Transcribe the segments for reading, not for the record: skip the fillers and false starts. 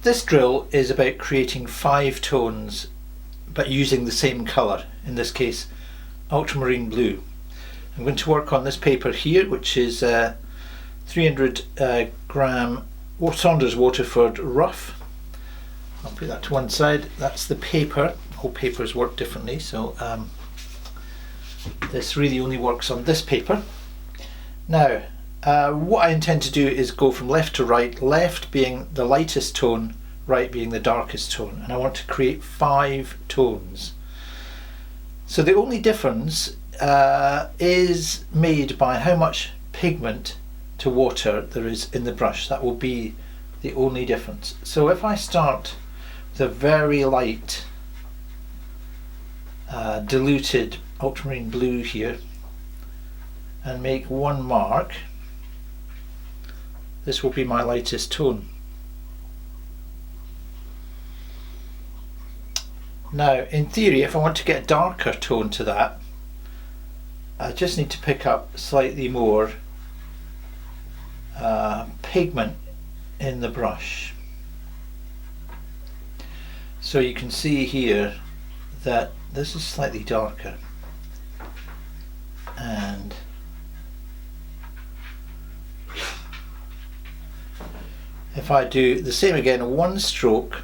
This drill is about creating 5 tones but using the same colour, in this case ultramarine blue. I'm going to work on this paper here, which is 300 gram Saunders Waterford rough. I'll put that to one side. That's the paper. All papers work differently, so this really only works on this paper. Now what I intend to do is go from left to right, left being the lightest tone, right being the darkest tone, and I want to create 5 tones. So the only difference is made by how much pigment to water there is in the brush. That will be the only difference. So if I start with a very light diluted ultramarine blue here and make one mark, this will be my lightest tone. Now in theory, if I want to get a darker tone to that, I just need to pick up slightly more pigment in the brush. So you can see here that this is slightly darker, and if I do the same again, one stroke,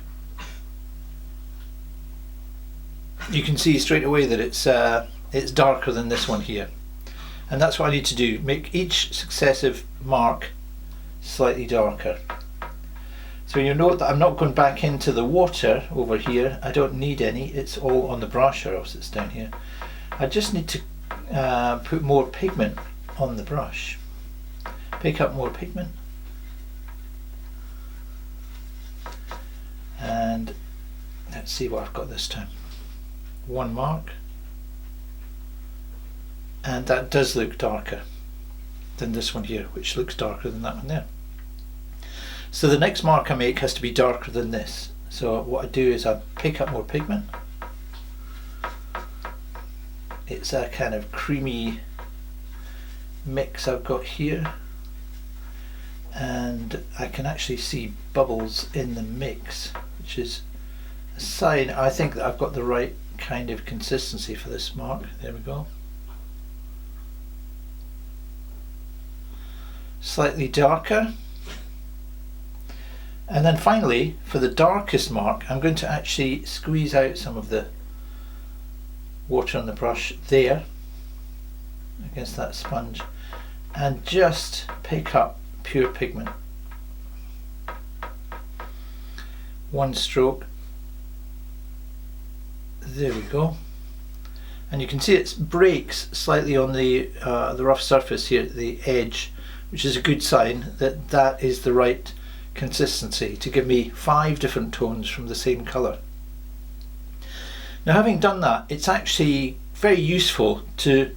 you can see straight away that it's darker than this one here, and that's what I need to do, make each successive mark slightly darker. So you'll note that I'm not going back into the water over here. I don't need any, it's all on the brush, or else it's down here. I just need to put more pigment on the brush. Pick up more pigment, and let's see what I've got this time. One mark, and that does look darker than this one here, which looks darker than that one there. So the next mark I make has to be darker than this. So what I do is I pick up more pigment. It's a kind of creamy mix I've got here, and I can actually see bubbles in the mix, which is a sign I think that I've got the right kind of consistency for this mark. There we go. Slightly darker. And then finally, for the darkest mark, I'm going to actually squeeze out some of the water on the brush there against that sponge and just pick up pure pigment. One stroke. There we go. And you can see it breaks slightly on the rough surface here at the edge, which is a good sign that that is the right consistency to give me 5 different tones from the same colour. Now, having done that, it's actually very useful to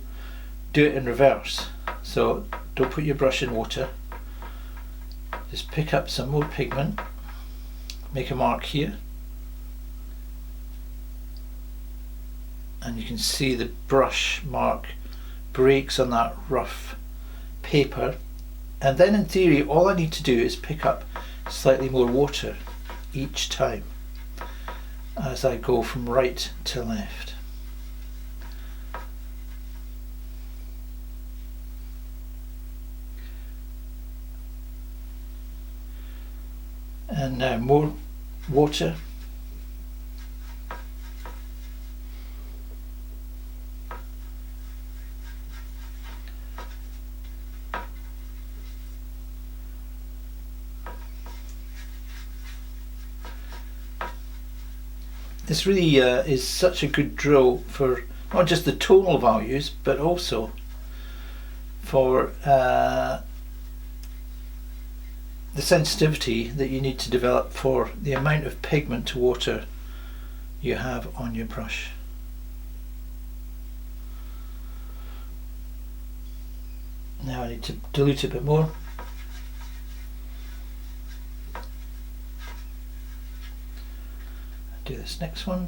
do it in reverse. So don't put your brush in water, just pick up some more pigment, make a mark here, and you can see the brush mark breaks on that rough paper. And then in theory, all I need to do is pick up slightly more water each time as I go from right to left. And now more water. This really is such a good drill for not just the tonal values, but also for the sensitivity that you need to develop for the amount of pigment to water you have on your brush. Now I need to dilute it a bit more. Do this next one.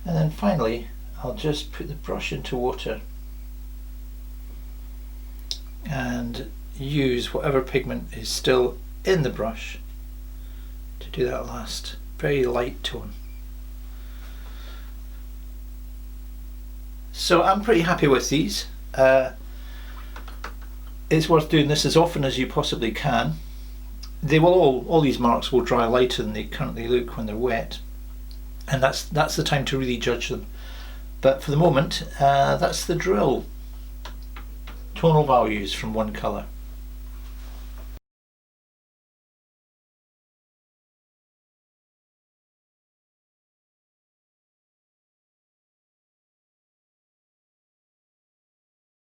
And then finally, I'll just put the brush into water and use whatever pigment is still in the brush to do that last very light tone. So I'm pretty happy with these. It's worth doing this as often as you possibly can. They will all these marks will dry lighter than they currently look when they're wet, and that's the time to really judge them. But for the moment, that's the drill. Tonal values from one colour.